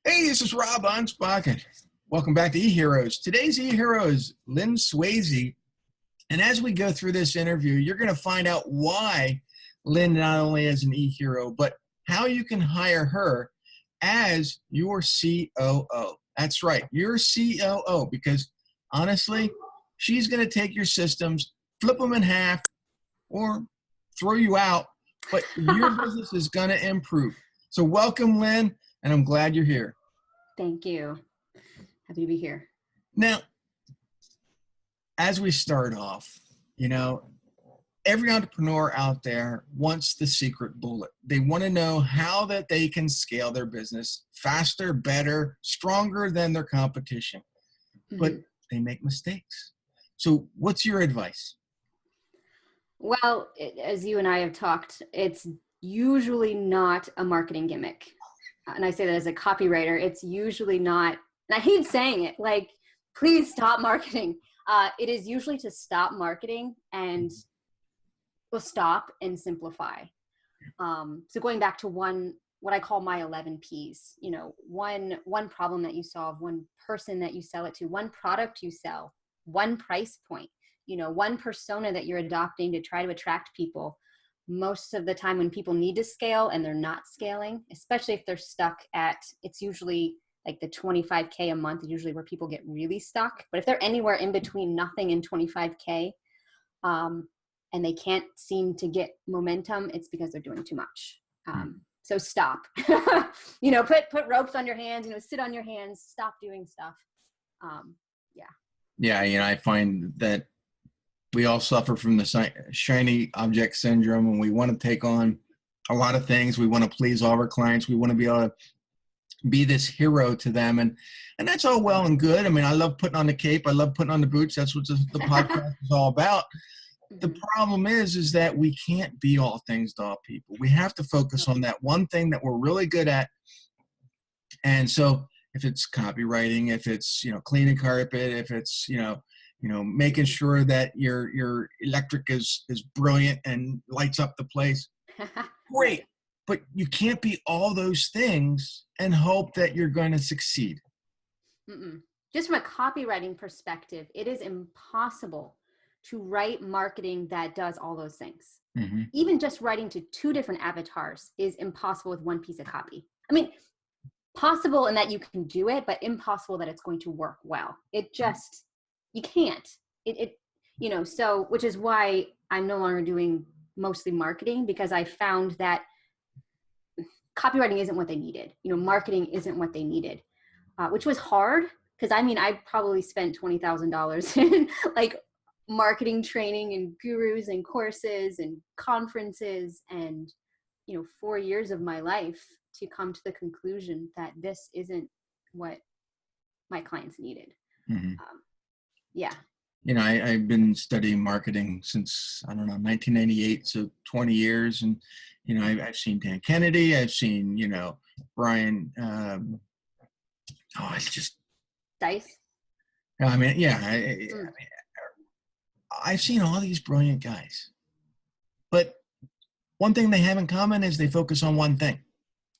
Hey, this is Rob Anspach, and welcome back to eHeroes. Today's eHero is Lynn Swayze, and as we go through this interview, you're going to find out why Lynn not only is an eHero, but how you can hire her as your COO. That's right, your COO, because honestly, she's going to take your systems, flip them in half, or throw you out, but your business is going to improve. So welcome, Lynn, and I'm glad you're here. Thank you. Happy to be here. Now, as we start off, every entrepreneur out there wants the secret bullet. They want to know how that they can scale their business faster, better, stronger than their competition. But they make mistakes. So what's your advice? Well, as you and I have talked, it's usually not a marketing gimmick. And I say that as a copywriter, it's usually not, and I hate saying it, like, please stop marketing. It is usually to stop marketing and stop and simplify. So going back to what I call my 11 Ps, one problem that you solve, one person that you sell it to, one product you sell, one price point, one persona that you're adopting to try to attract people. Most of the time when people need to scale and they're not scaling, especially if they're stuck at, it's usually like the 25K a month is usually where people get really stuck. But if they're anywhere in between nothing and 25K, and they can't seem to get momentum, it's because they're doing too much. So stop, put ropes on your hands, sit on your hands, stop doing stuff. Yeah. I find that we all suffer from the shiny object syndrome, and we want to take on a lot of things. We want to please all of our clients. We want to be able to be this hero to them. And that's all well and good. I mean, I love putting on the cape. I love putting on the boots. That's what the podcast is all about. The problem is that we can't be all things to all people. We have to focus on that one thing that we're really good at. And so if it's copywriting, if it's, cleaning carpet, if it's, making sure that your electric is brilliant and lights up the place. Great. But you can't be all those things and hope that you're going to succeed. Just from a copywriting perspective, it is impossible to write marketing that does all those things. Even just writing to 2 different avatars is impossible with one piece of copy. I mean, possible in that you can do it, but impossible that it's going to work well. It just, you can't, so, which is why I'm no longer doing mostly marketing, because I found that copywriting isn't what they needed. Marketing isn't what they needed, which was hard. Cause I probably spent $20,000 in like marketing training and gurus and courses and conferences and, 4 years of my life to come to the conclusion that this isn't what my clients needed. I've been studying marketing since, 1998. So 20 years. And, I've seen Dan Kennedy. I've seen, Brian, it's just. Dice. I've seen all these brilliant guys, but one thing they have in common is they focus on one thing.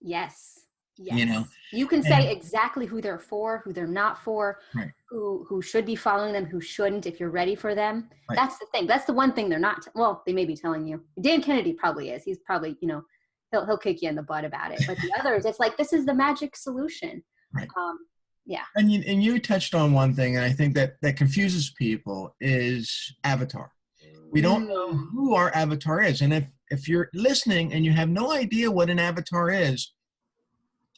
Yes. You can say exactly who they're for, who they're not for, right. who should be following them, who shouldn't, if you're ready for them. Right. That's the thing. That's the one thing they're not. They may be telling you. Dan Kennedy probably is. He's probably, he'll kick you in the butt about it. But the others, it's like, this is the magic solution. Right. Yeah. And you touched on one thing, and I think that confuses people is avatar. We don't know who our avatar is. And if you're listening and you have no idea what an avatar is,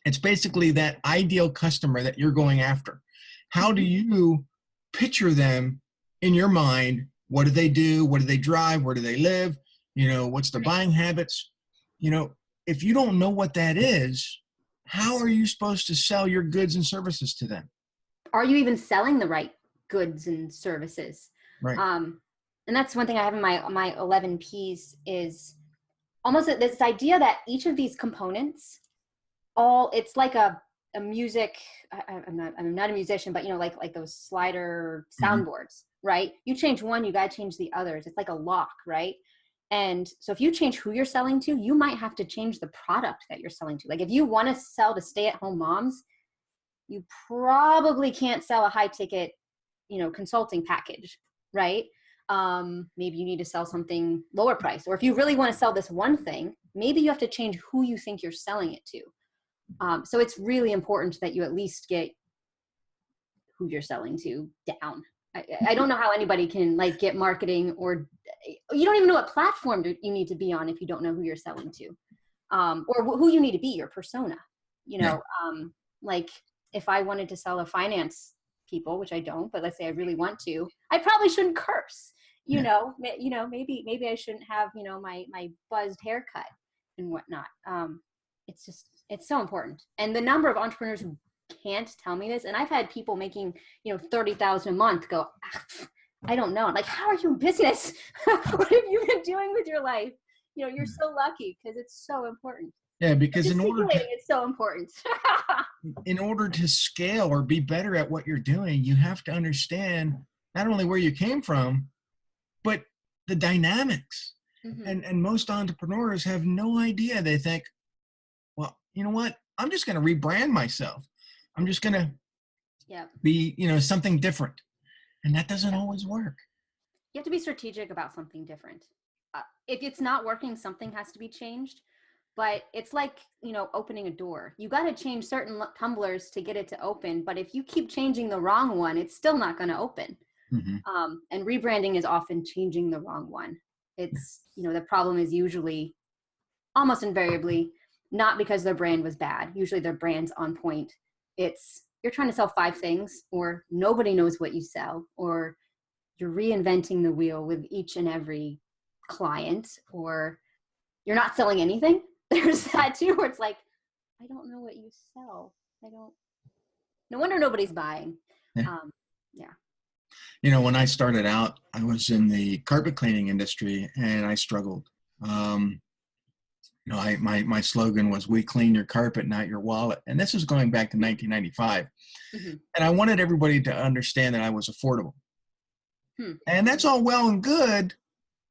it's basically that ideal customer that you're going after. How do you picture them in your mind? What do they do? What do they drive? Where do they live? What's their buying habits? If you don't know what that is, how are you supposed to sell your goods and services to them? Are you even selling the right goods and services? Right. And that's one thing I have in my 11 Ps is almost this idea that each of these components, it's like a music. I'm not a musician, but like those slider soundboards, right? You change one, you got to change the others. It's like a lock, right? And so if you change who you're selling to, you might have to change the product that you're selling to. Like if you want to sell to stay-at-home moms, you probably can't sell a high ticket, consulting package, right? Maybe you need to sell something lower price, or if you really want to sell this one thing, maybe you have to change who you think you're selling it to. So it's really important that you at least get who you're selling to down. I don't know how anybody can like get marketing, or you don't even know what platform you need to be on if you don't know who you're selling to, or who you need to be, your persona. Like if I wanted to sell to finance people, which I don't, but let's say I really want to, I probably shouldn't curse. Maybe I shouldn't have my buzzed haircut and whatnot. It's so important. And the number of entrepreneurs who can't tell me this, and I've had people making 30,000 a month go, I don't know. Like, how are you in business? What have you been doing with your life? You're so lucky, because it's so important. Yeah, because it's so important. In order to scale or be better at what you're doing, you have to understand not only where you came from, but the dynamics. Mm-hmm. And most entrepreneurs have no idea. They think, well, you know what? I'm just going to rebrand myself. I'm just going to be, something different. And that doesn't always work. You have to be strategic about something different. If it's not working, something has to be changed. But it's like, opening a door. You got to change certain tumblers to get it to open. But if you keep changing the wrong one, it's still not going to open. Mm-hmm. And rebranding is often changing the wrong one. It's, the problem is usually, almost invariably, not because their brand was bad. Usually their brand's on point. It's you're trying to sell 5 things, or nobody knows what you sell, or you're reinventing the wheel with each and every client, or you're not selling anything. There's that too, where it's like, I don't know what you sell. No wonder nobody's buying. When I started out, I was in the carpet cleaning industry, and I struggled. My slogan was, "We clean your carpet, not your wallet." And this was going back to 1995. Mm-hmm. And I wanted everybody to understand that I was affordable. And that's all well and good.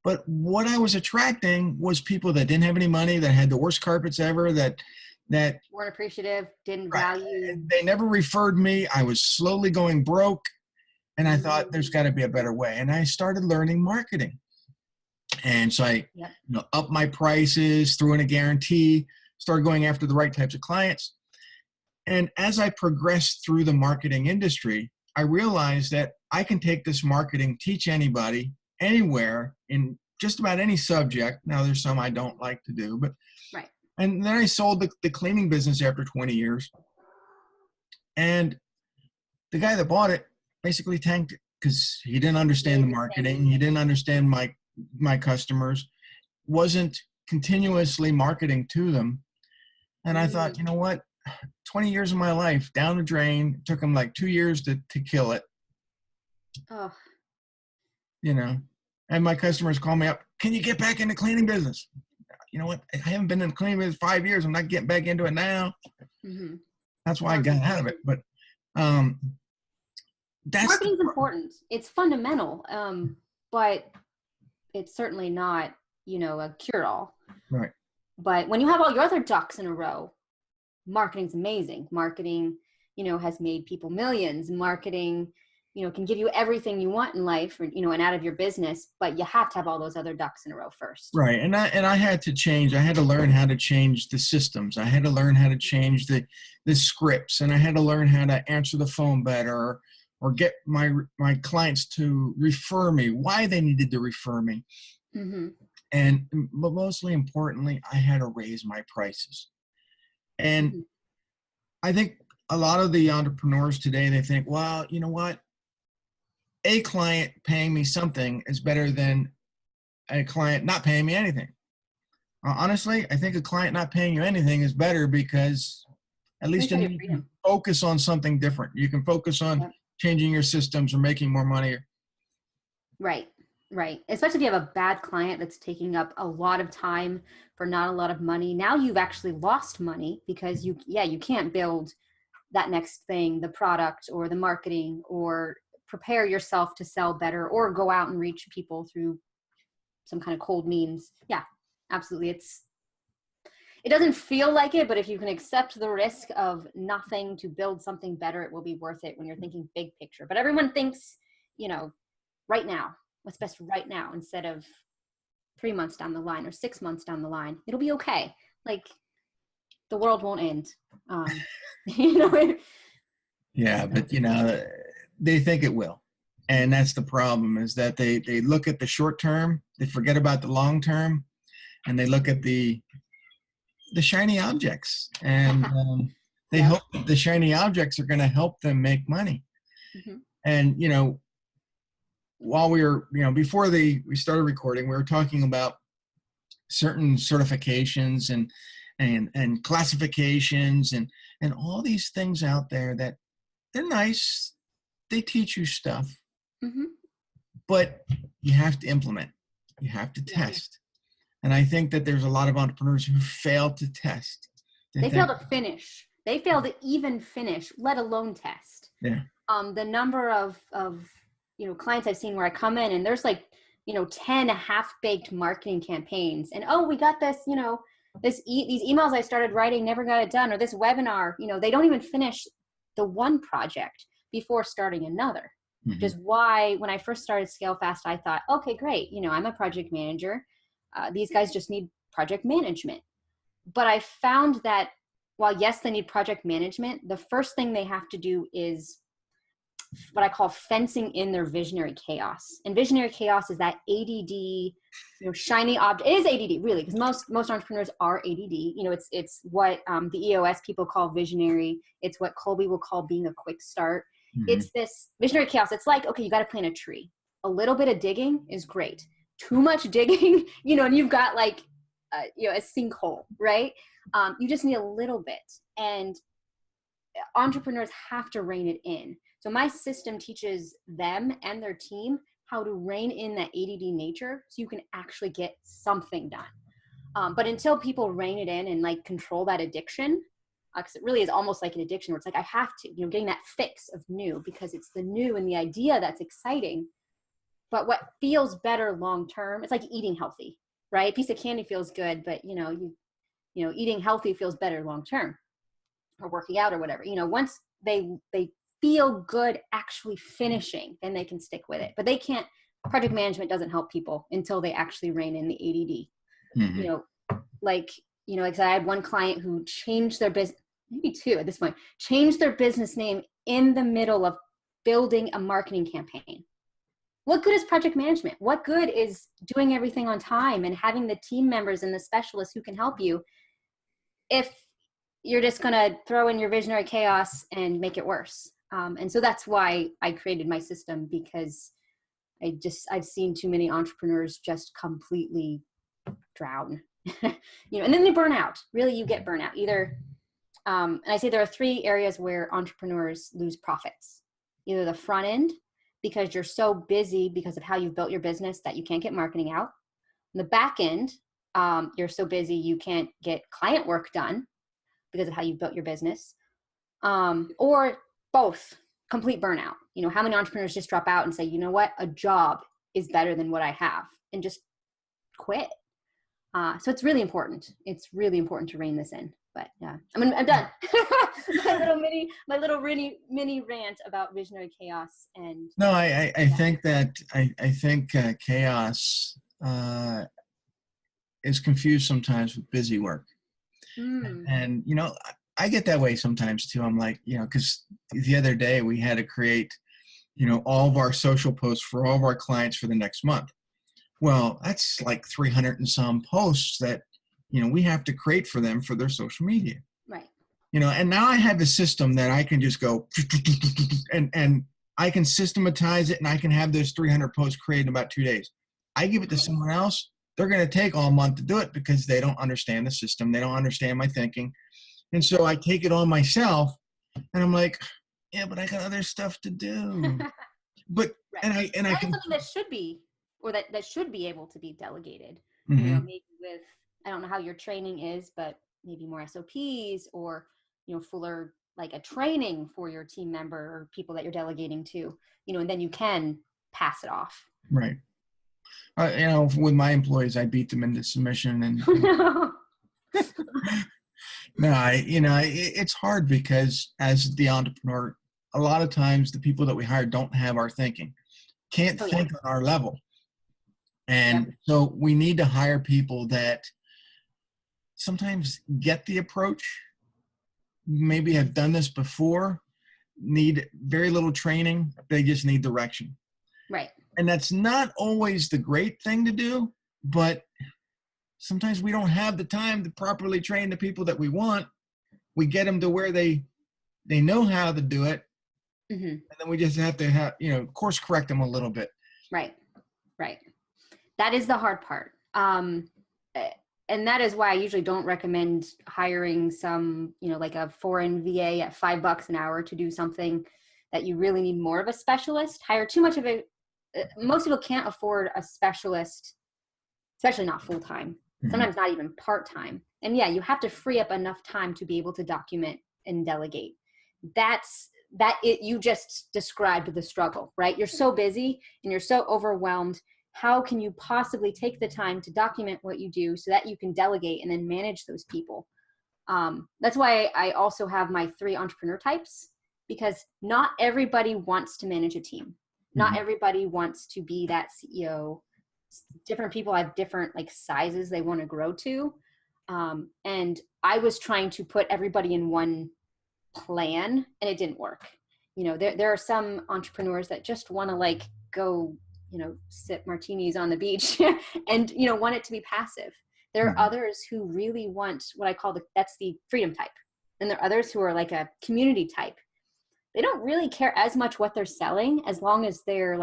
But what I was attracting was people that didn't have any money, that had the worst carpets ever, that weren't appreciative, didn't value. They never referred me. I was slowly going broke. And I thought, there's got to be a better way. And I started learning marketing. And so I upped my prices, threw in a guarantee, started going after the right types of clients. And as I progressed through the marketing industry, I realized that I can take this marketing, teach anybody, anywhere, in just about any subject. Now, there's some I don't like to do, but right. And then I sold the cleaning business after 20 years. And the guy that bought it basically tanked it because he didn't understand the marketing. He didn't understand my customers, wasn't continuously marketing to them. And I thought, you know what? 20 years of my life down the drain. It took him like 2 years to kill it. Oh. And my customers call me up, can you get back in the cleaning business? You know what? I haven't been in the cleaning business 5 years. I'm not getting back into it now. Mm-hmm. That's why I got out of it. But marketing's important. It's fundamental. But it's certainly not, a cure-all. Right. But when you have all your other ducks in a row, marketing's amazing. Marketing, has made people millions. Marketing, can give you everything you want in life, or, and out of your business, but you have to have all those other ducks in a row first. Right. And I had to change. I had to learn how to change the systems. I had to learn how to change the scripts, and I had to learn how to answer the phone better, or get my clients to refer me, why they needed to refer me. Mm-hmm. But mostly importantly, I had to raise my prices. And I think a lot of the entrepreneurs today, they think, well, you know what? A client paying me something is better than a client not paying me anything. Honestly, I think a client not paying you anything is better, because at least you can focus on something different. You can focus on changing your systems or making more money. Right. Especially if you have a bad client that's taking up a lot of time for not a lot of money. Now you've actually lost money because you can't build that next thing, the product or the marketing, or prepare yourself to sell better, or go out and reach people through some kind of cold means. Yeah, absolutely. it doesn't feel like it, but if you can accept the risk of nothing to build something better, it will be worth it when you're thinking big picture. But everyone thinks, right now, what's best right now, instead of 3 months down the line or 6 months down the line. It'll be okay. Like, the world won't end. Yeah, but they think it will. And that's the problem, is that they look at the short term, they forget about the long term, and they look at the shiny objects. And they Yep. hope that the shiny objects are going to help them make money. Mm-hmm. And, while we were, before we started recording, we were talking about certain certifications and classifications and all these things out there that they're nice. They teach you stuff, mm-hmm. but you have to implement. You have to test. And I think that there's a lot of entrepreneurs who fail to test. They fail to finish. They fail to even finish, let alone test. Yeah. The number of clients I've seen where I come in and there's 10 half-baked marketing campaigns, and we got this, these emails I started writing never got it done, or this webinar, they don't even finish the one project before starting another. Mm-hmm. Which is why when I first started Scale Fast, I thought, okay, great, I'm a project manager. These guys just need project management. But I found that while yes, they need project management, the first thing they have to do is what I call fencing in their visionary chaos. And visionary chaos is that ADD, shiny object. It is ADD, really, because most entrepreneurs are ADD. It's what the EOS people call visionary. It's what Colby will call being a quick start. Mm-hmm. It's this visionary chaos. It's like, okay, you got to plant a tree. A little bit of digging is great. Too much digging, and you've got a sinkhole, right? You just need a little bit. And entrepreneurs have to rein it in. So my system teaches them and their team how to rein in that ADD nature so you can actually get something done. But until people rein it in and control that addiction, because it really is almost like an addiction where it's I have to, getting that fix of new, because it's the new and the idea that's exciting. But what feels better long-term, it's like eating healthy, right? A piece of candy feels good, but eating healthy feels better long-term, or working out or whatever. Once they feel good actually finishing, then they can stick with it. But they can't, project management doesn't help people until they actually rein in the ADD. Mm-hmm. Like I said, I had one client who changed their business, maybe two at this point, changed their business name in the middle of building a marketing campaign. What good is project management? What good is doing everything on time and having the team members and the specialists who can help you if you're just going to throw in your visionary chaos and make it worse? And so that's why I created my system, because I've seen too many entrepreneurs just completely drown, and then they burn out. Really, you get burnout either. And I say there are three areas where entrepreneurs lose profits. Either the front end, because you're so busy because of how you've built your business that you can't get marketing out. On the back end, you're so busy you can't get client work done because of how you built your business. Or both, complete burnout. How many entrepreneurs just drop out and say, you know what, a job is better than what I have, and just quit. So it's really important. It's really important to rein this in. But yeah, I'm done. my little mini rant about visionary chaos. And no, I think that I think chaos is confused sometimes with busy work. And I get that way sometimes too. I'm like, because the other day we had to create all of our social posts for all of our clients for the next month. Well, that's like 300 and some posts that we have to create for them for their social media. Right. And now I have a system that I can just go and I can systematize it, and I can have those 300 posts created in about 2 days. I give it to someone else, they're going to take all month to do it because they don't understand the system. They don't understand my thinking. And so I take it on myself, and I'm like, yeah, but I got other stuff to do. But, right. and I can, something that should be, or that should be able to be delegated, mm-hmm. Maybe with, I don't know how your training is, but maybe more SOPs, or, fuller, like a training for your team member or people that you're delegating to, and then you can pass it off. Right. With my employees, I beat them into submission, and No, it's hard because as the entrepreneur, a lot of times the people that we hire don't have our thinking, can't Oh yeah. think on our level. Yep. And so we need to hire people that sometimes get the approach, maybe have done this before, need very little training. They just need direction. Right. And that's not always the great thing to do, but sometimes we don't have the time to properly train the people that we want. We get them to where they know how to do it. Mm-hmm. And then we just have to course correct them a little bit. Right. Right. That is the hard part. And that is why I usually don't recommend hiring some, like a foreign VA at $5 an hour to do something that you really need more of a specialist. Hire too much of a, most people can't afford a specialist, especially not full-time, sometimes not even part-time. And yeah, you have to free up enough time to be able to document and delegate. You just described the struggle, right? You're so busy and you're so overwhelmed. How can you possibly take the time to document what you do so that you can delegate and then manage those people? That's why I also have my 3 entrepreneur types, because not everybody wants to manage a team. Not everybody wants to be that CEO. Different people have different sizes they want to grow to. And I was trying to put everybody in one plan and it didn't work. There are some entrepreneurs that just want to go sip martinis on the beach and want it to be passive. There are others who really want what I call that's the freedom type, and there are others who are like a community type. They don't really care as much what they're selling as long as they're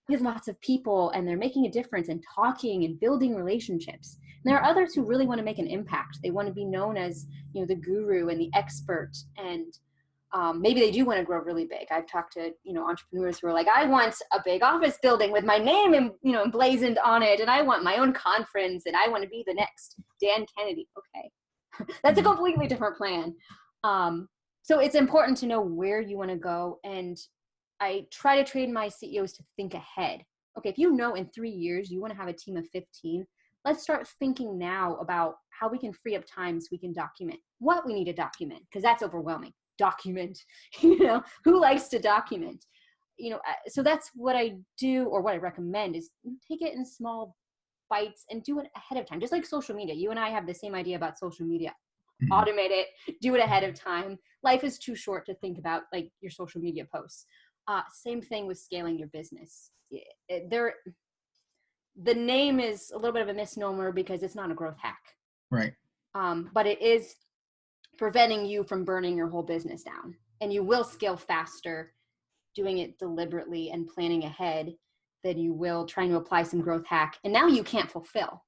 with lots of people and they're making a difference and talking and building relationships. And there are others who really want to make an impact. They want to be known as the guru and the expert, and maybe they do want to grow really big. I've talked to, entrepreneurs who are like, I want a big office building with my name and, emblazoned on it. And I want my own conference and I want to be the next Dan Kennedy. Okay. That's a completely different plan. So it's important to know where you want to go. And I try to train my CEOs to think ahead. Okay. If in 3 years, you want to have a team of 15, let's start thinking now about how we can free up time so we can document what we need to document, because that's overwhelming. Document, who likes to document, so that's what I do, or what I recommend is take it in small bites and do it ahead of time. Just like social media, you and I have the same idea about social media. Automate it, do it ahead of time. Life is too short to think about your social media posts. Same thing with scaling your business. The name is a little bit of a misnomer because it's not a growth hack, right? But it is preventing you from burning your whole business down. And you will scale faster doing it deliberately and planning ahead than you will trying to apply some growth hack. And now you can't fulfill.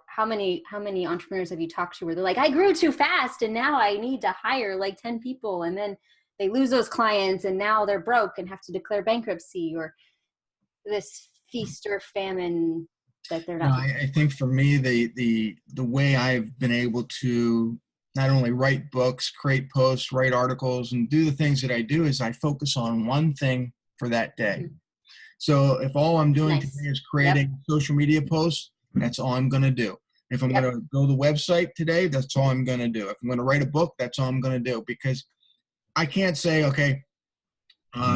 How many entrepreneurs have you talked to where they're like, I grew too fast and now I need to hire 10 people, and then they lose those clients and now they're broke and have to declare bankruptcy, or this feast or famine that they're not. I think for me, the way I've been able to not only write books, create posts, write articles, and do the things that I do is I focus on one thing for that day. So if all I'm doing today is creating social media posts, that's all I'm going to do. If I'm going to go to the website today, that's all I'm going to do. If I'm going to write a book, that's all I'm going to do, because I can't say, okay,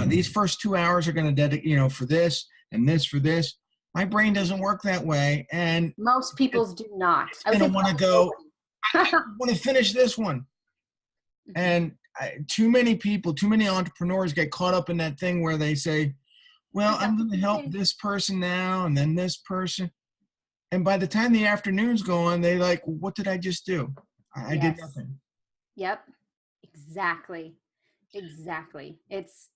these first 2 hours are going to dedicate, for this and this for this. My brain doesn't work that way. And most people's do not. I don't want to go, I want to finish this one. And too many entrepreneurs get caught up in that thing where they say, well, I'm going to help this person now and then this person. And by the time the afternoon's going, they well, what did I just do? I did nothing. Yep. Exactly. It's,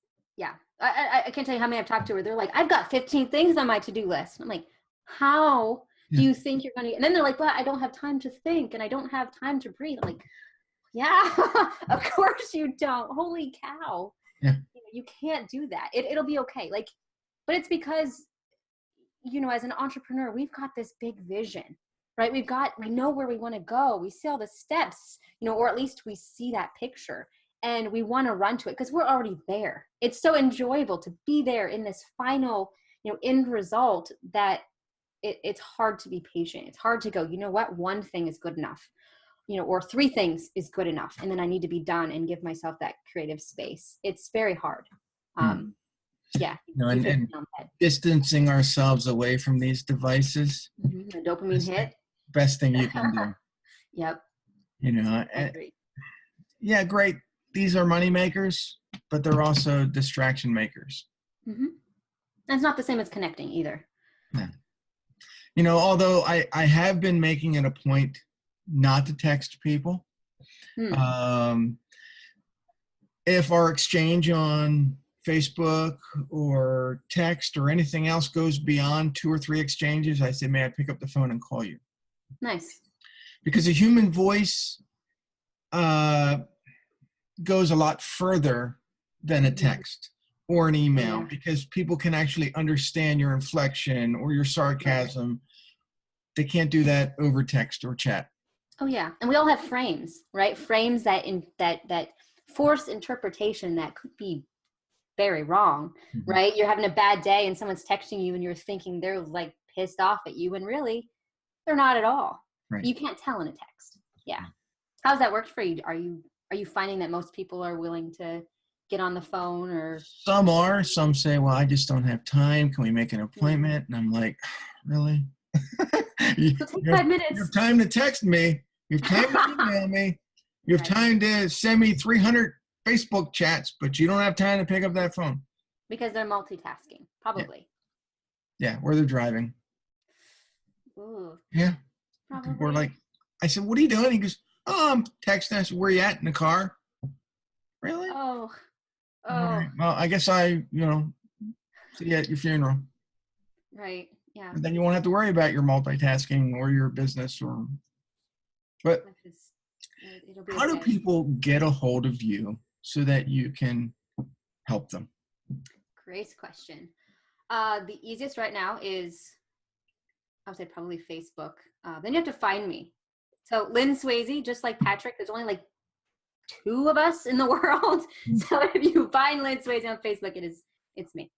I can't tell you how many I've talked to where they're like, I've got 15 things on my to-do list. I'm like, how do you think you're going to, and then they're like, well, I don't have time to think and I don't have time to breathe. I'm like, yeah, of course you don't. Holy cow. Yeah. You can't do that. It'll be okay. But it's because, as an entrepreneur, we've got this big vision, right? We know where we want to go. We see all the steps, or at least we see that picture and we want to run to it because we're already there. It's so enjoyable to be there in this final, end result that it's hard to be patient. It's hard to go, you know what? One thing is good enough. or 3 things is good enough. And then I need to be done and give myself that creative space. It's very hard. Yeah. And distancing ourselves away from these devices. The dopamine hit. Best thing you can do. Yep. I agree. Yeah, great. These are money makers, but they're also distraction makers. That's not the same as connecting either. No. Although I have been making it a point not to text people. If our exchange on Facebook or text or anything else goes beyond 2 or 3 exchanges, I say, may I pick up the phone and call you? Nice. Because a human voice goes a lot further than a text or an email, because people can actually understand your inflection or your sarcasm. They can't do that over text or chat. Oh yeah, and we all have frames, right? Frames that that force interpretation that could be very wrong, right? You're having a bad day and someone's texting you and you're thinking they're like pissed off at you, and really they're not at all. Right. You can't tell in a text. Yeah. How's that worked for you? Are you finding that most people are willing to get on the phone? Or some are, some say, well, I just don't have time. Can we make an appointment? And I'm like, really? Take 5 minutes. You have time to text me. You have time to email me. You have time to send me 300 Facebook chats, but you don't have time to pick up that phone. Because they're multitasking, probably. Yeah, or they're driving. Ooh. Yeah. Probably. We're like, I said, what are you doing? He goes, oh, I'm texting. I said, where you at? In the car? Really? Oh. Right. Well, I guess see you at your funeral. Right. Yeah. And then you won't have to worry about your multitasking or your business but how do people get a hold of you so that you can help them? Great question. The easiest right now is, I would say probably Facebook. Then you have to find me. So Lynn Swayze, just like Patrick, there's only like 2 of us in the world. So if you find Lynn Swayze on Facebook, it's me.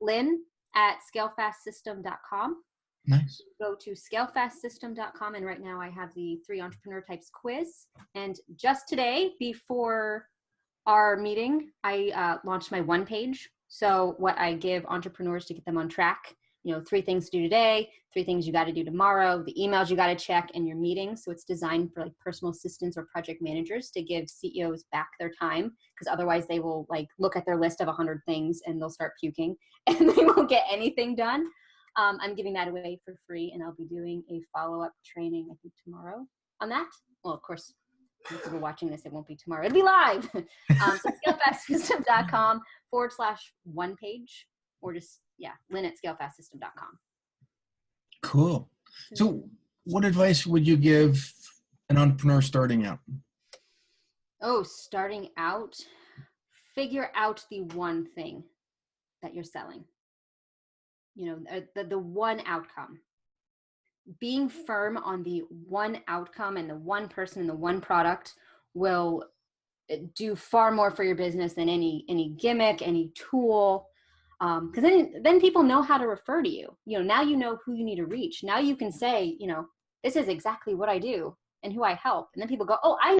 Lynn at scalefastsystem.com. Nice. Go to scalefastsystem.com, and right now I have the 3 entrepreneur types quiz. And just today, before our meeting, I launched my 1 page. So what I give entrepreneurs to get them on track, 3 things to do today, 3 things you got to do tomorrow, the emails you got to check, and your meetings. So it's designed for like personal assistants or project managers to give CEOs back their time, because otherwise they will like look at their list of 100 things and they'll start puking and they won't get anything done. I'm giving that away for free, and I'll be doing a follow-up training, I think, tomorrow on that. Well, of course, if people watching this, it won't be tomorrow. It'll be live. So scalefastsystem.com/1 page, or just, Lynn at scalefastsystem.com. Cool. So what advice would you give an entrepreneur starting out? Oh, starting out, figure out the one thing that you're selling. The one outcome. Being firm on the one outcome and the one person and the one product will do far more for your business than any gimmick, any tool. Because then people know how to refer to you. Now you know who you need to reach. Now you can say, this is exactly what I do and who I help. And then people go, oh, I